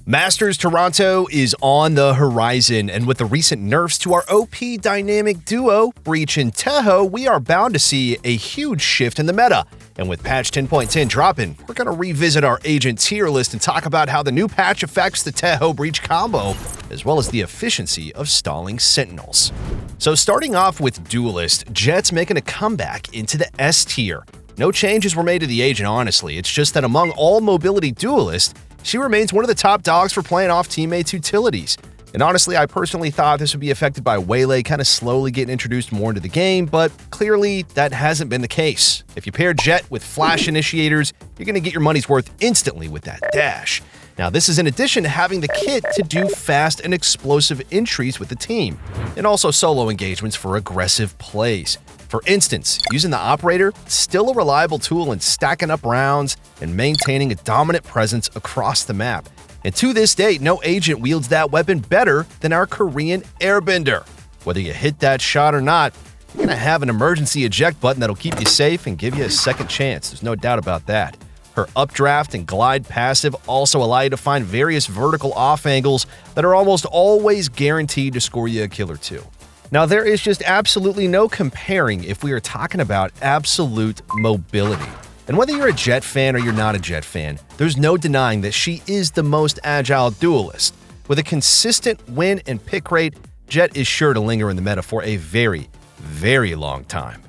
Masters Toronto is on the horizon, and with the recent nerfs to our OP dynamic duo, Breach and Tejo, we are bound to see a huge shift in the meta. And with patch 10.10 dropping, we're going to revisit our agent tier list and talk about how the new patch affects the Tejo Breach combo, as well as the efficiency of stalling Sentinels. So starting off with Duelist, Jett's making a comeback into the S tier. No changes were made to the agent, honestly. It's just that among all mobility duelists, she remains one of the top dogs for playing off teammates' utilities. And honestly, I personally thought this would be affected by Waylay kind of slowly getting introduced more into the game, but clearly that hasn't been the case. If you pair Jett with Flash Initiators, you're going to get your money's worth instantly with that dash. Now, this is in addition to having the kit to do fast and explosive entries with the team, and also solo engagements for aggressive plays. For instance, using the Operator, still a reliable tool in stacking up rounds and maintaining a dominant presence across the map. And to this day, no agent wields that weapon better than our Korean Airbender. Whether you hit that shot or not, you're going to have an emergency eject button that'll keep you safe and give you a second chance. There's no doubt about that. Her updraft and glide passive also allow you to find various vertical off angles that are almost always guaranteed to score you a kill or two. Now, there is just absolutely no comparing if we are talking about absolute mobility. And whether you're a Jett fan or you're not a Jett fan, there's no denying that she is the most agile duelist. With a consistent win and pick rate, Jett is sure to linger in the meta for a very, very long time.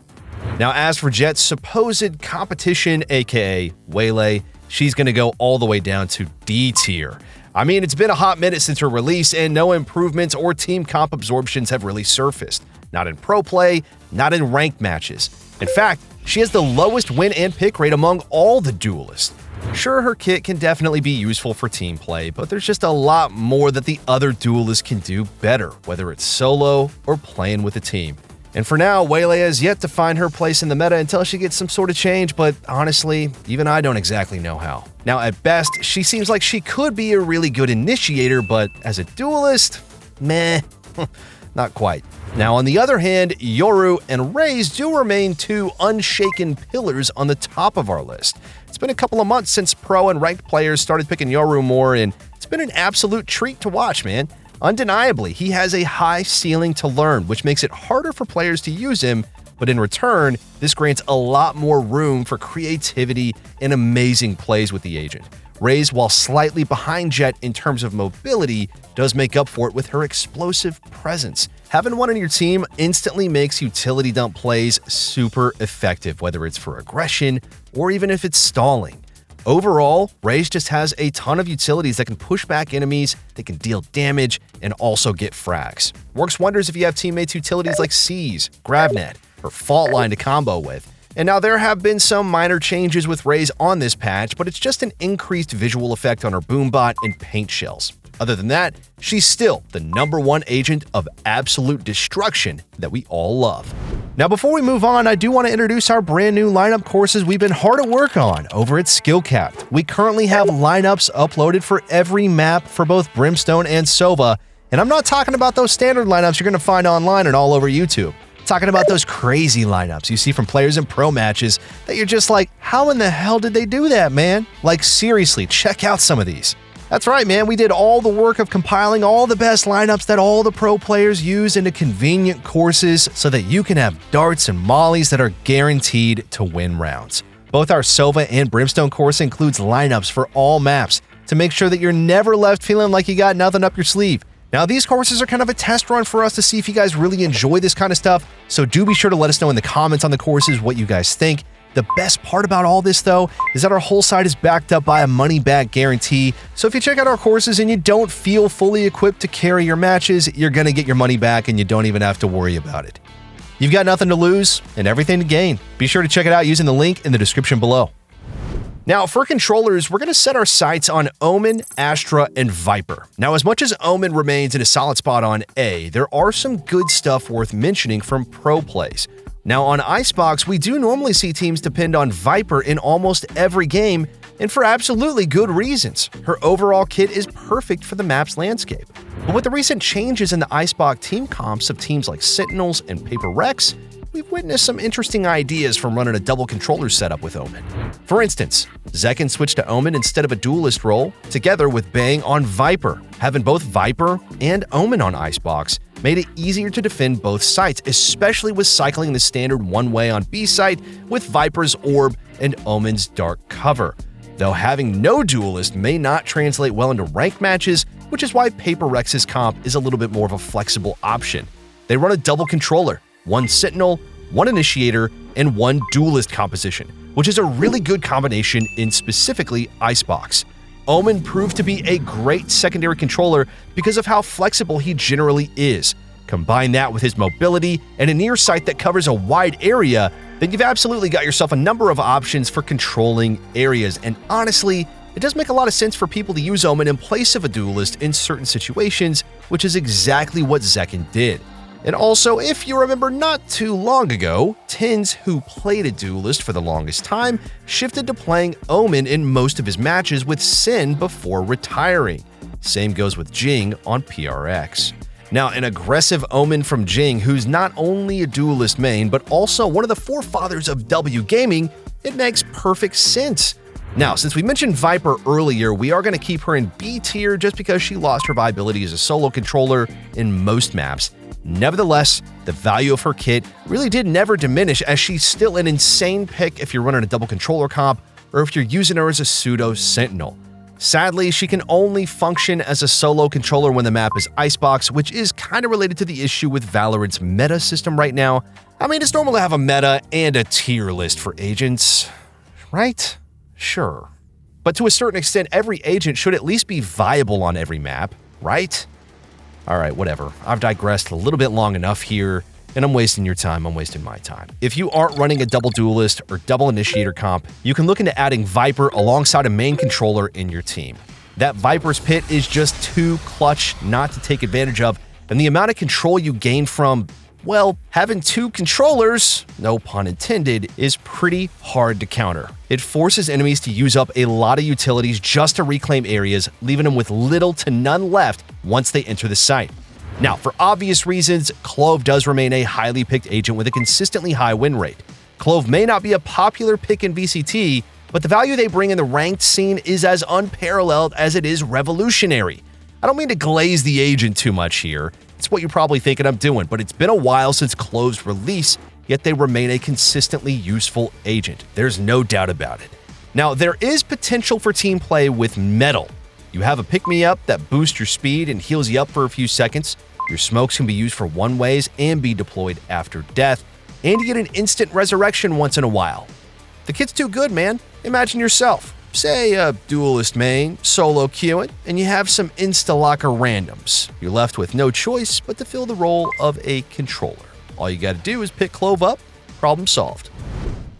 Now, as for Jett's supposed competition, aka Waylay, she's going to go all the way down to D tier. I mean, it's been a hot minute since her release, and no improvements or team comp absorptions have really surfaced. Not in pro play, not in ranked matches. In fact, she has the lowest win and pick rate among all the duelists. Sure, her kit can definitely be useful for team play, but there's just a lot more that the other duelists can do better, whether it's solo or playing with a team. And for now, Waylay has yet to find her place in the meta until she gets some sort of change, but honestly, even I don't exactly know how. Now, at best, she seems like she could be a really good initiator, but as a duelist, meh, not quite. Now, on the other hand, Yoru and Raze do remain two unshaken pillars on the top of our list. It's been a couple of months since pro and ranked players started picking Yoru more, and it's been an absolute treat to watch, man. Undeniably, he has a high ceiling to learn, which makes it harder for players to use him, but in return, this grants a lot more room for creativity and amazing plays with the agent. Raze, while slightly behind Jett in terms of mobility, does make up for it with her explosive presence. Having one on your team instantly makes utility dump plays super effective, whether it's for aggression or even if it's stalling. Overall, Raze just has a ton of utilities that can push back enemies, they can deal damage, and also get frags. Works wonders if you have teammates utilities like Seize, Gravnet, or Fault Line to combo with. And now there have been some minor changes with Raze on this patch, but it's just an increased visual effect on her boombot and paint shells. Other than that, she's still the #1 agent of absolute destruction that we all love. Now, before we move on, I do want to introduce our brand new lineup courses we've been hard at work on over at SkillCapped. We currently have lineups uploaded for every map for both Brimstone and Sova, and I'm not talking about those standard lineups you're going to find online and all over YouTube. I'm talking about those crazy lineups you see from players in pro matches that you're just like, how in the hell did they do that, man? Like, seriously, check out some of these. That's right, man. We did all the work of compiling all the best lineups that all the pro players use into convenient courses so that you can have darts and mollies that are guaranteed to win rounds. Both our Sova and Brimstone course includes lineups for all maps to make sure that you're never left feeling like you got nothing up your sleeve. Now, these courses are kind of a test run for us to see if you guys really enjoy this kind of stuff, so do be sure to let us know in the comments on the courses what you guys think. The best part about all this, though, is that our whole site is backed up by a money-back guarantee, so if you check out our courses and you don't feel fully equipped to carry your matches, you're going to get your money back and you don't even have to worry about it. You've got nothing to lose and everything to gain. Be sure to check it out using the link in the description below. Now, for controllers, we're going to set our sights on Omen, Astra, and Viper. Now, as much as Omen remains in a solid spot on A, there are some good stuff worth mentioning from pro plays. Now, on Icebox, we do normally see teams depend on Viper in almost every game, and for absolutely good reasons. Her overall kit is perfect for the map's landscape. But with the recent changes in the Icebox team comps of teams like Sentinels and Paper Rex, we've witnessed some interesting ideas from running a double controller setup with Omen. For instance, Zek can switch to Omen instead of a duelist role, together with Bang on Viper. Having both Viper and Omen on Icebox made it easier to defend both sites, especially with cycling the standard one-way on B site with Viper's Orb and Omen's Dark Cover. Though having no duelist may not translate well into ranked matches, which is why Paper Rex's comp is a little bit more of a flexible option. They run a double controller, one Sentinel, one Initiator, and one duelist composition, which is a really good combination in specifically Icebox. Omen proved to be a great secondary controller because of how flexible he generally is. Combine that with his mobility and a near sight that covers a wide area, then you've absolutely got yourself a number of options for controlling areas. And honestly, it does make a lot of sense for people to use Omen in place of a duelist in certain situations, which is exactly what Zekin did. And also, if you remember not too long ago, Tins, who played a duelist for the longest time, shifted to playing Omen in most of his matches with Sin before retiring. Same goes with Jing on PRX. Now, an aggressive Omen from Jing, who's not only a duelist main, but also one of the forefathers of W gaming, it makes perfect sense. Now, since we mentioned Viper earlier, we are going to keep her in B tier just because she lost her viability as a solo controller in most maps. Nevertheless, the value of her kit really did never diminish, as she's still an insane pick if you're running a double controller comp or if you're using her as a pseudo Sentinel. Sadly, she can only function as a solo controller when the map is Icebox, which is kind of related to the issue with Valorant's meta system right now. I mean, it's normal to have a meta and a tier list for agents, right? Sure. But to a certain extent, every agent should at least be viable on every map, right? Alright, whatever. I've digressed a little bit long enough here, and I'm wasting your time, I'm wasting my time. If you aren't running a double duelist or double initiator comp, you can look into adding Viper alongside a main controller in your team. That Viper's pit is just too clutch not to take advantage of, and the amount of control you gain from, well, having two controllers, no pun intended, is pretty hard to counter. It forces enemies to use up a lot of utilities just to reclaim areas, leaving them with little to none left once they enter the site. Now, for obvious reasons, Clove does remain a highly picked agent with a consistently high win rate. Clove may not be a popular pick in VCT, but the value they bring in the ranked scene is as unparalleled as it is revolutionary. I don't mean to glaze the agent too much here. It's what you're probably thinking I'm doing, but it's been a while since Clove's release, yet they remain a consistently useful agent. There's no doubt about it. Now, there is potential for team play with Metal. You have a pick-me-up that boosts your speed and heals you up for a few seconds. Your smokes can be used for one-ways and be deployed after death, and you get an instant resurrection once in a while. The kit's too good, man. Imagine yourself, say a duelist main, solo queuing, and you have some insta-locker randoms. You're left with no choice but to fill the role of a controller. All you gotta do is pick Clove up, problem solved.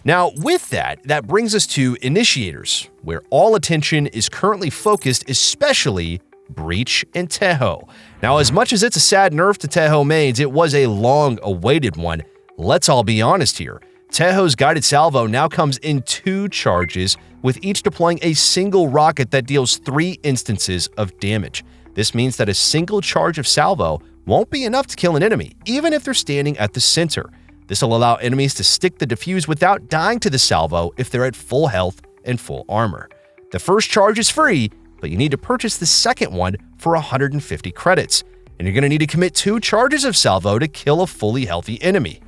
Now, with that, that brings us to Initiators, where all attention is currently focused, especially Breach and Tejo. Now, as much as it's a sad nerf to Tejo mains, it was a long-awaited one. Let's all be honest here. Tejo's guided salvo now comes in 2 charges, with each deploying a single rocket that deals 3 instances of damage. This means that a single charge of salvo won't be enough to kill an enemy, even if they're standing at the center. This will allow enemies to stick the defuse without dying to the salvo if they're at full health and full armor. The first charge is free, but you need to purchase the second one for 150 credits, and you're going to need to commit 2 charges of salvo to kill a fully healthy enemy.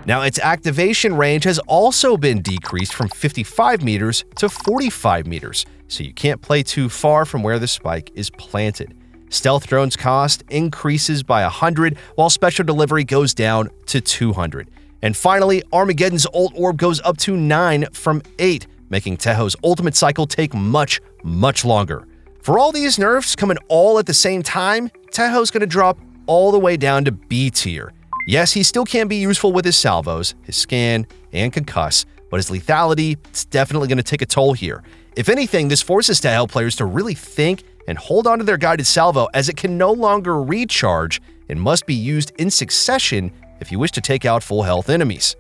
Now, its activation range has also been decreased from 55 meters to 45 meters, so you can't play too far from where the spike is planted. Stealth drone's cost increases by 100, while special delivery goes down to 200. And finally, Armageddon's ult orb goes up to 9 from 8, making Tejo's ultimate cycle take much, much longer. For all these nerfs coming all at the same time, Tejo's going to drop all the way down to B tier. Yes, he still can be useful with his salvos, his scan, and concuss, but his lethality, it's definitely going to take a toll here. If anything, this forces Tejo players to really think and hold on to their guided salvo, as it can no longer recharge and must be used in succession if you wish to take out full health enemies.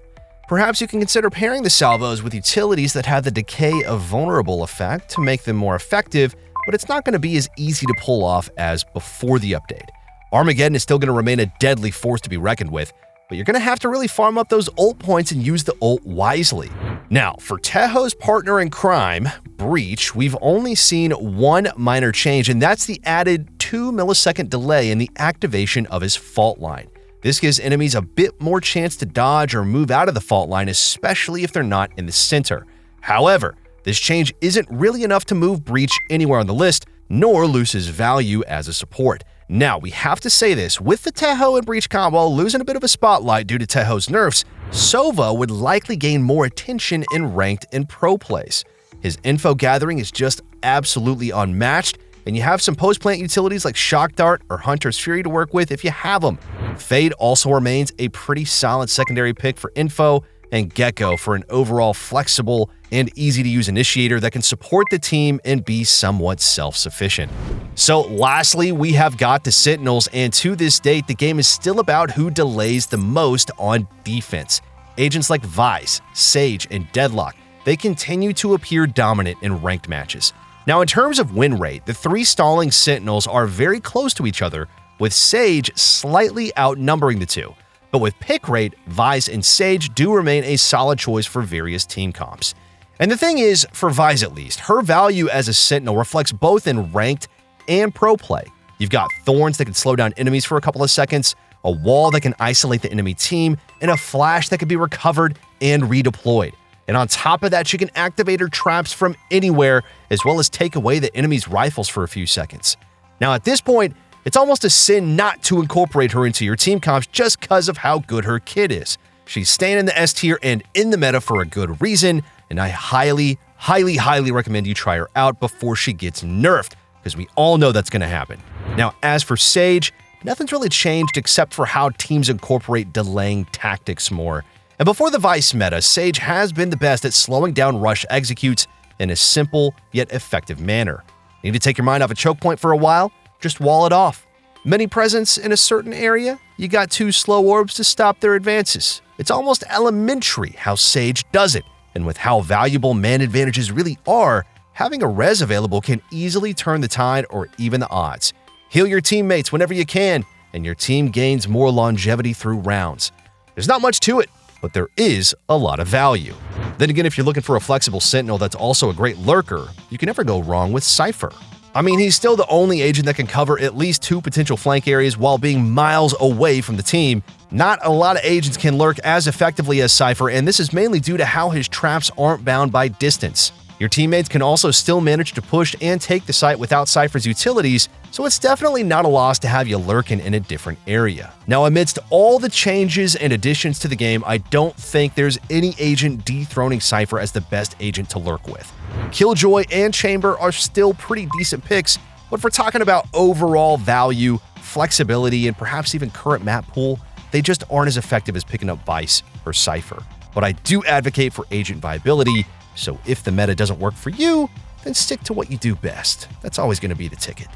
Perhaps you can consider pairing the salvos with utilities that have the decay of vulnerable effect to make them more effective, but it's not going to be as easy to pull off as before the update. Armageddon is still going to remain a deadly force to be reckoned with, but you're going to have to really farm up those ult points and use the ult wisely. Now, for Tejo's partner in crime, Breach, we've only seen one minor change, and that's the added 2-millisecond delay in the activation of his fault line. This gives enemies a bit more chance to dodge or move out of the fault line, especially if they're not in the center. However, this change isn't really enough to move Breach anywhere on the list, nor lose his value as a support. Now, we have to say this, with the Tejo and Breach combo losing a bit of a spotlight due to Tejo's nerfs, Sova would likely gain more attention in ranked and pro plays. His info gathering is just absolutely unmatched, and you have some post-plant utilities like Shock Dart or Hunter's Fury to work with if you have them. Fade also remains a pretty solid secondary pick for info, and Gecko for an overall flexible and easy-to-use initiator that can support the team and be somewhat self-sufficient. So lastly, we have got the Sentinels, and to this date, the game is still about who delays the most on defense. Agents like Vyse, Sage, and Deadlock, they continue to appear dominant in ranked matches. Now, in terms of win rate, the three stalling Sentinels are very close to each other, with Sage slightly outnumbering the two. But with pick rate, Vyse and Sage do remain a solid choice for various team comps. And the thing is, for Vyse at least, her value as a Sentinel reflects both in ranked and pro play. You've got Thorns that can slow down enemies for a couple of seconds, a wall that can isolate the enemy team, and a flash that can be recovered and redeployed. And on top of that, she can activate her traps from anywhere, as well as take away the enemy's rifles for a few seconds. Now at this point, it's almost a sin not to incorporate her into your team comps just because of how good her kit is. She's staying in the S tier and in the meta for a good reason, and I highly recommend you try her out before she gets nerfed, because we all know that's going to happen. Now, as for Sage, nothing's really changed except for how teams incorporate delaying tactics more. And before the Vyse meta, Sage has been the best at slowing down rush executes in a simple yet effective manner. Need to take your mind off a choke point for a while? Just wall it off. Many presence in a certain area? You got 2 slow orbs to stop their advances. It's almost elementary how Sage does it, and with how valuable man advantages really are, having a res available can easily turn the tide or even the odds. Heal your teammates whenever you can, and your team gains more longevity through rounds. There's not much to it, but there is a lot of value. Then again, if you're looking for a flexible Sentinel that's also a great lurker, you can never go wrong with Cypher. I mean, he's still the only agent that can cover at least 2 potential flank areas while being miles away from the team. Not a lot of agents can lurk as effectively as Cypher, and this is mainly due to how his traps aren't bound by distance. Your teammates can also still manage to push and take the site without Cypher's utilities, so it's definitely not a loss to have you lurking in a different area. Now, amidst all the changes and additions to the game, I don't think there's any agent dethroning Cypher as the best agent to lurk with. Killjoy and Chamber are still pretty decent picks, but if we're talking about overall value, flexibility, and perhaps even current map pool, they just aren't as effective as picking up Vyse or Cypher. But I do advocate for agent viability, so if the meta doesn't work for you, then stick to what you do best. That's always going to be the ticket.